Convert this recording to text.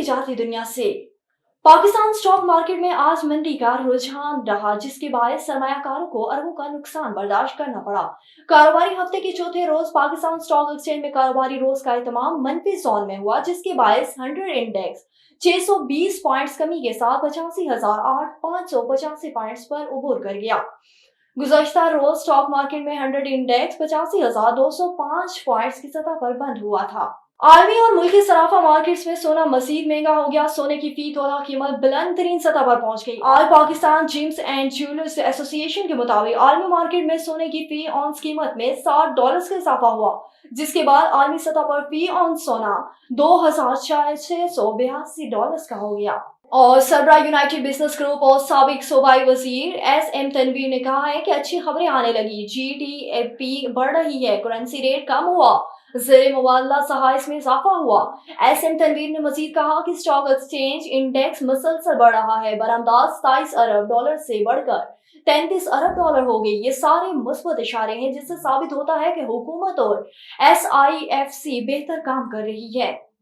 जाती दुनिया से। पाकिस्तान स्टॉक मार्केट में आज मंदी का रुझान रहा, जिसके बायस सरमायाकारों को अरबों का नुकसान बर्दाश्त करना पड़ा। कारोबारी हफ्ते के चौथे रोज पाकिस्तान स्टॉक एक्सचेंज में कारोबारी रोज का इत्माम मंफी जोन में हुआ, जिसके बायस 100 इंडेक्स 620 पॉइंट्स कमी के साथ 85,585 पॉइंट्स पर उबूर कर गया। गुज़श्ता रोज स्टॉक मार्केट में 100 इंडेक्स 85,205 पॉइंट्स की सतह पर बंद हुआ था। आलमी और मुल्की सराफा मार्केट्स में सोना मजीद महंगा हो गया। सोने की फी तोला कीमत बुलंद तरीन सतह पर पहुंच गई। आज Pakistan gems and jewellers association के मुताबिक आलमी मार्केट में सोने की फी ऑन्स कीमत में $60 का इजाफा हुआ, जिसके बाद आलमी सतह पर फी ऑन्स सोना $2,682 का हो गया। और सरबरा यूनाइटेड बिजनेस ग्रुप और साबिक सूबाई वजीर SM तनवीर ने कहा है कि अच्छी खबरें आने लगी, GDP बढ़ रही है, करेंसी रेट कम हुआ, ज़ेर मुबादला सहाइस में इजाफा हुआ। SM तनवीर ने मजीद कहा कि स्टॉक एक्सचेंज इंडेक्स मुसलसल बढ़ रहा है। बरामदात $27 अरब से बढ़कर $33 अरब हो गई। ये सारे मुस्बत इशारे हैं, जिससे साबित होता है कि हुकूमत और SIFC बेहतर काम कर रही है।